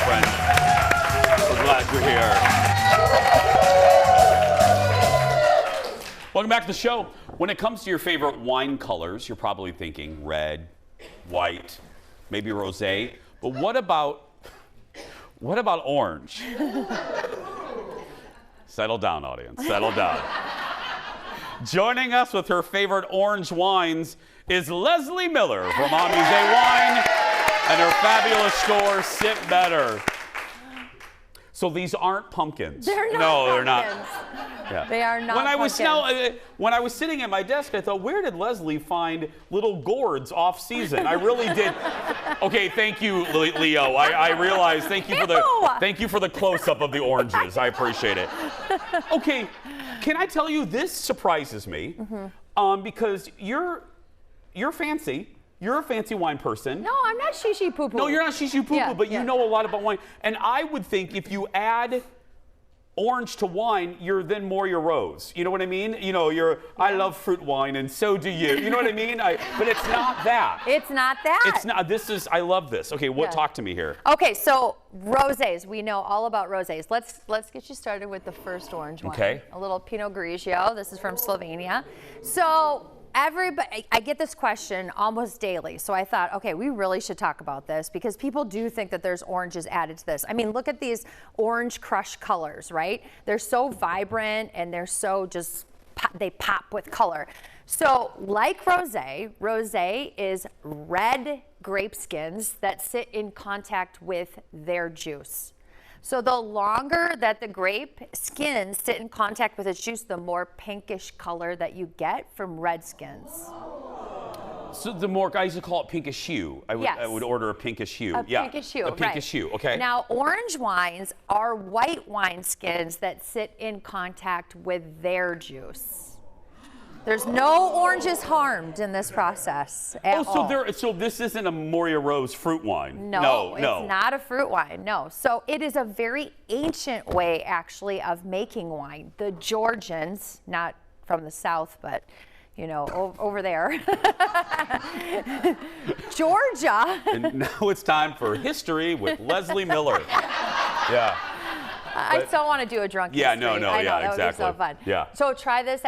friend. We're glad you're here. Welcome back to the show. When it comes to your favorite wine colors, you're probably thinking red, white, maybe rosé. But what about orange? Settle down, audience. Settle down. Joining us with her favorite orange wines is Leslee Miller from Amusee Wine and her fabulous store, Sip Better. So these aren't pumpkins. They're not No, they're pumpkins. not. Yeah. They are not When I was sitting at my desk, I thought, where did Leslie find little gourds off season? I really did. Okay, thank you, Leo. I realize. Thank you for the close-up of the oranges. I appreciate it. Okay, can I tell you, this surprises me because you're fancy. You're a fancy wine person. No, I'm not shishi poo poo. No, you're not shishi poo poo, but you know a lot about wine. And I would think if you add orange to wine, you're then more your rose. You know what I mean? You know, I love fruit wine, and so do you. You know what I mean? But it's not that. It's not that. It's not. I love this. Okay, talk to me here. Okay, so rosés. We know all about rosés. Let's get you started with the first orange wine. Okay. A little Pinot Grigio. This is from Slovenia. So I get this question almost daily. So I thought, okay, we really should talk about this because people do think that there's oranges added to this. I mean, look at these orange crush colors, right? They're so vibrant and they're so they pop with color. So like rosé is red grape skins that sit in contact with their juice. So the longer that the grape skins sit in contact with its juice, the more pinkish color that you get from red skins. So the more, I used to call it pinkish hue. I would order a pinkish hue. Pinkish hue, a pinkish hue, okay. Now, orange wines are white wine skins that sit in contact with their juice. There's no oranges harmed in this process at all. So this isn't a Moria Rose fruit wine? No, it's not a fruit wine, no. So it is a very ancient way, actually, of making wine. The Georgians, not from the South, but, you know, over there. Georgia. And now it's time for history with Leslee Miller. Yeah. I still want to do a drunk history. Exactly. That would be so fun. Yeah. So try this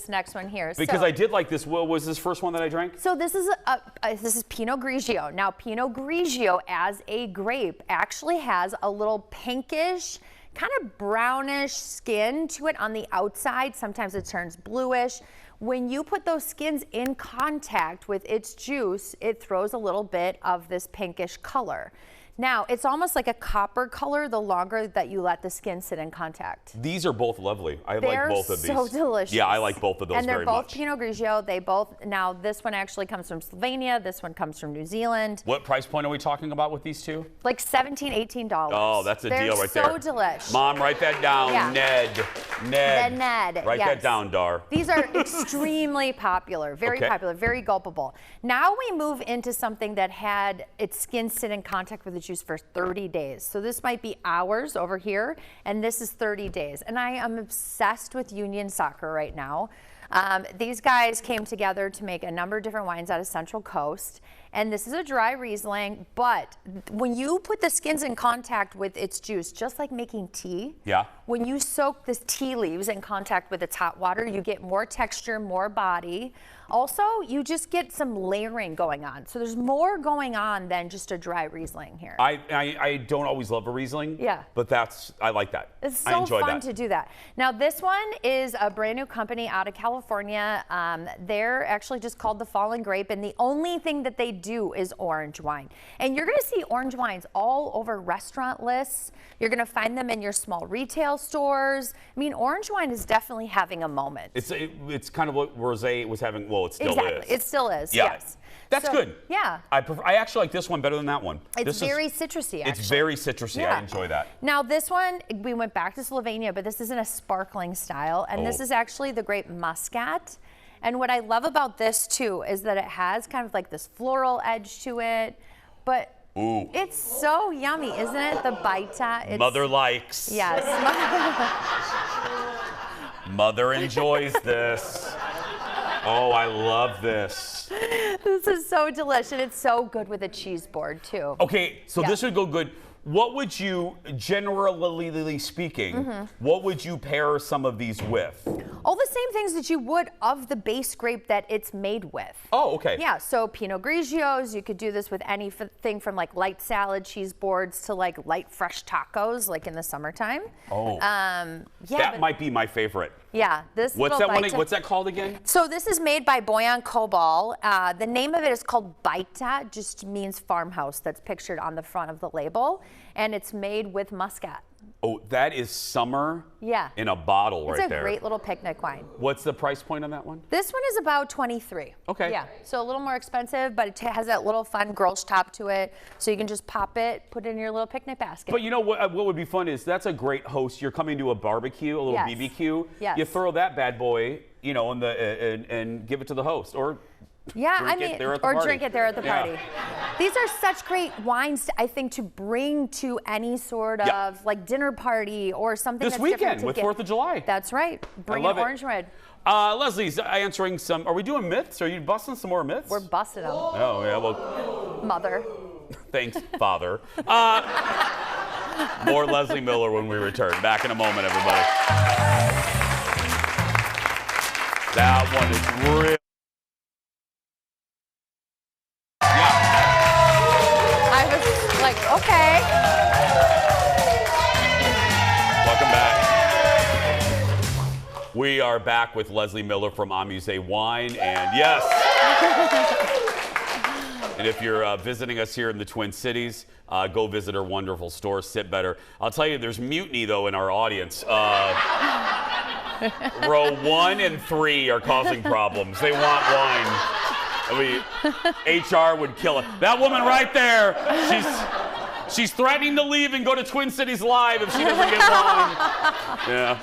next one here. Because I did like this. What was this first one that I drank? So this is Pinot Grigio. Now Pinot Grigio as a grape actually has a little pinkish, kind of brownish skin to it on the outside. Sometimes it turns bluish. When you put those skins in contact with its juice, it throws a little bit of this pinkish color. Now, it's almost like a copper color the longer that you let the skin sit in contact. These are both lovely. I like both of these. They're so delicious. Yeah, I like both of those very much. And they're both Pinot Grigio. Now, this one actually comes from Slovenia. This one comes from New Zealand. What price point are we talking about with these two? Like $17, $18. Oh, that's a deal right there. They're so delish. Mom, write that down. Yeah. Ned. Write that down, Dar. These are extremely popular, very popular, very gulpable. Now we move into something that had its skin sit in contact with the juice for 30 days. So this might be hours over here, and this is 30 days. And I am obsessed with Union Soccer right now. These guys came together to make a number of different wines out of Central Coast. And this is a dry Riesling, but when you put the skins in contact with its juice, just like making tea, when you soak the tea leaves in contact with its hot water, you get more texture, more body. Also, you just get some layering going on. So there's more going on than just a dry Riesling here. I don't always love a Riesling, but I like that. It's so fun to do that. Now this one is a brand new company out of California. They're actually just called the Fallen Grape, and the only thing that they do is orange wine. And you're gonna see orange wines all over restaurant lists. You're gonna find them in your small retail stores. I mean, orange wine is definitely having a moment. It's kind of what rosé was having. Well, it still is. It still is. Yes. That's good. Yeah. I actually like this one better than that one. It's very citrusy, actually. It's very citrusy. I enjoy that. Now this one, we went back to Slovenia, but this isn't a sparkling style, and this is actually the grape Muscat. And what I love about this too is that it has kind of like this floral edge to it, but it's so yummy, isn't it? The baita. Mother likes. Yes. Mother enjoys this. Oh, I love this. This is so delicious. It's so good with a cheese board too. Okay, so this would go good What would you, generally speaking, what would you pair some of these with? All the same things that you would of the base grape that it's made with. Oh, okay. Yeah, so Pinot Grigios, you could do this with anything from like light salad cheese boards to like light fresh tacos, like in the summertime. Oh, yeah, that might be my favorite. Yeah, this. What's that one? What's that called again? So this is made by Boyan Cobal. The name of it is called Baita, just means farmhouse. That's pictured on the front of the label, and it's made with muscat. Oh, that is summer in a bottle right there. It's a great little picnic wine. What's the price point on that one? This one is about $23. Okay. Yeah, so a little more expensive, but it has that little fun grilled top to it, so you can just pop it, put it in your little picnic basket. But you know what would be fun is that's a great host. You're coming to a barbecue, a little BBQ. Yes. You throw that bad boy, you know, and give it to the host, or drink it there at the party. These are such great wines, I think, to bring to any sort of like dinner party or something this that's weekend with 4th of July. That's right. Bring an orange red. Leslie's answering some. Are we doing myths? Are you busting some more myths? We're busting them. Oh yeah, well. Mother. Thanks, Father. More Leslee Miller when we return. Back in a moment, everybody. That one is real. I was like, okay. Welcome back. We are back with Leslee Miller from Amusee Wine, and yes. And if you're visiting us here in the Twin Cities, go visit her wonderful store, Sit Better. I'll tell you, there's mutiny, though, in our audience. Row 1 and 3 are causing problems. They want wine. I mean, HR would kill it. That woman right there, she's threatening to leave and go to Twin Cities Live if she doesn't get wine. Yeah.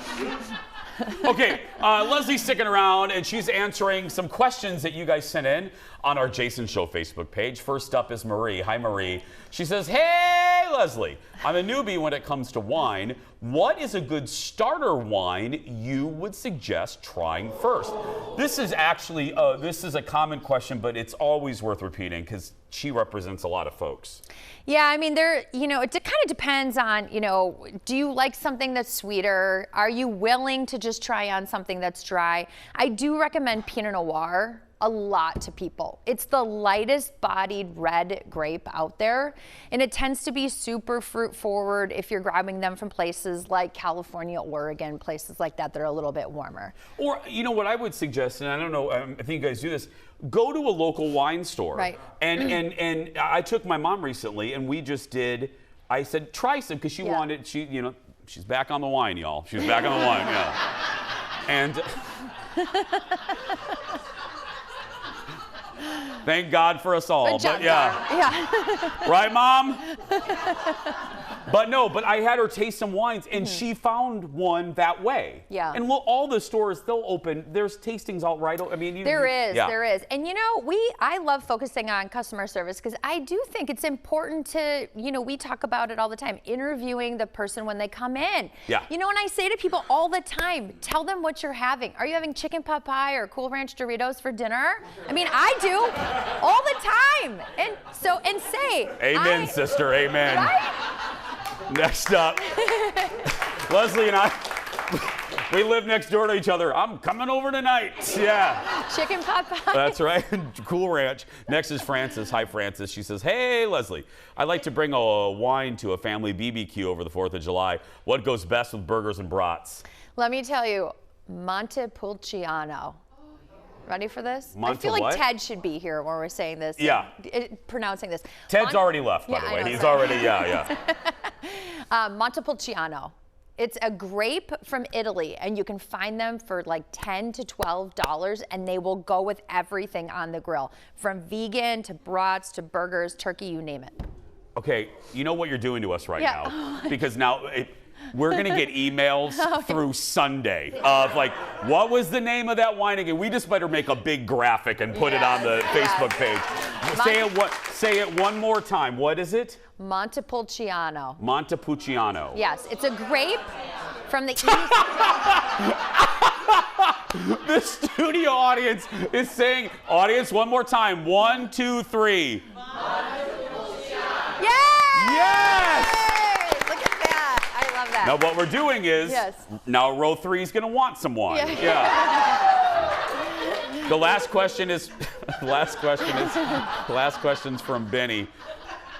Okay, Leslie's sticking around, and she's answering some questions that you guys sent in on our Jason Show Facebook page. First up is Marie. Hi, Marie. She says, hey, Leslie, I'm a newbie when it comes to wine. What is a good starter wine you would suggest trying first? This is actually, this is a common question, but it's always worth repeating because she represents a lot of folks. Yeah, I mean, it kind of depends on, do you like something that's sweeter? Are you willing to just try on something that's dry? I do recommend Pinot Noir a lot to people. It's the lightest bodied red grape out there, and it tends to be super fruit forward if you're grabbing them from places like California, Oregon, places like that that are a little bit warmer. Or, what I would suggest, and I don't know, I think you guys do this, go to a local wine store. Right. And I took my mom recently, and we just did, I said, try some, because she wanted, she's back on the wine, y'all. She's back on the wine, yeah. And thank God for us all. Good job, but yeah. Right, Mom? But I had her taste some wines, and she found one that way. Yeah. And all the stores, they'll open, there's tastings all right. I mean, there is. And I love focusing on customer service because I do think it's important to, we talk about it all the time, interviewing the person when they come in. Yeah. And I say to people all the time, tell them what you're having. Are you having chicken pot pie or Cool Ranch Doritos for dinner? I mean, I do all the time. And say. Amen, sister, amen. Right? Next up, Leslie and I, we live next door to each other. I'm coming over tonight. Yeah. Chicken pot pie. That's right. Cool Ranch. Next is Frances. Hi, Frances. She says, hey, Leslie, I'd like to bring a wine to a family BBQ over the 4th of July. What goes best with burgers and brats? Let me tell you, Montepulciano. Ready for this? I feel like Ted should be here when we're saying this. Yeah. Pronouncing this. Ted's already left, by the way. He's already, Montepulciano. It's a grape from Italy, and you can find them for like $10 to $12, and they will go with everything on the grill, from vegan to brats to burgers, turkey, you name it. Okay, you know what you're doing to us right now? Because now we're going to get emails through Sunday of like, what was the name of that wine again? We just better make a big graphic and put it on the Facebook page. Say it one more time. What is it? Montepulciano. Montepulciano. Yes, it's a grape from the east. The studio audience is saying, audience, one more time. 1, 2, 3. Montepulciano. Yes! Yes! Now what we're doing is, now row 3 is going to want some wine. The last question is, the last question's from Benny.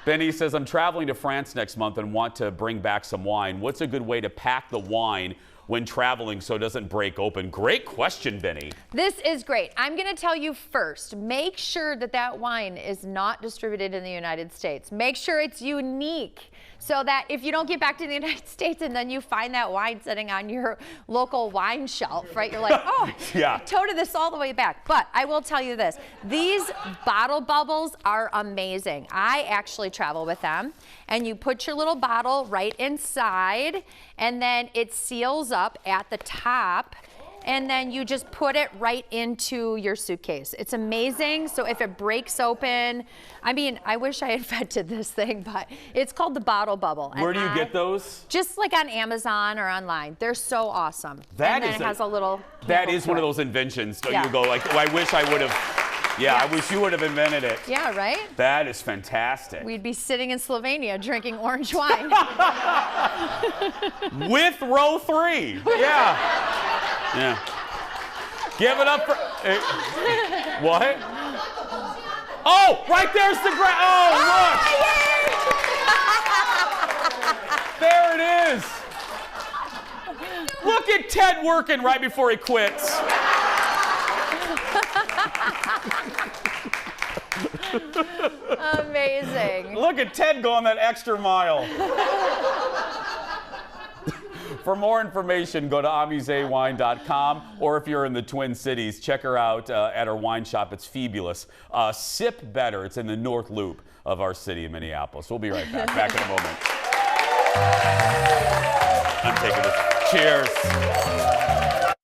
Benny says, I'm traveling to France next month and want to bring back some wine. What's a good way to pack the wine when traveling so it doesn't break open? Great question, Benny. This is great. I'm going to tell you first, make sure that that wine is not distributed in the United States. Make sure it's unique so that if you don't get back to the United States and then you find that wine sitting on your local wine shelf, right? You're like, oh, I toted this all the way back. But I will tell you this, these bottle bubbles are amazing. I actually travel with them. And you put your little bottle right inside, and then it seals up at the top, and then you just put it right into your suitcase. It's amazing. So if it breaks open, I mean, I wish I invented this thing, but it's called the bottle bubble. Where do you get those? Just like on Amazon or online. They're so awesome. And then it has a little. That is one of those inventions. Don't you go like, oh, I wish I would have. Yeah, I wish you would have invented it. Yeah, right? That is fantastic. We'd be sitting in Slovenia drinking orange wine. With row 3. Yeah. Give it up for... what? Oh, right there's the ground. Oh, look. There it is. Look at Ted working right before he quits. Amazing. Look at Ted going that extra mile. For more information, go to AmuseeWine.com, or if you're in the Twin Cities, check her out at her wine shop. It's fabulous. Sip Better. It's in the North Loop of our city of Minneapolis. We'll be right back. Back in a moment. I'm taking this. Cheers.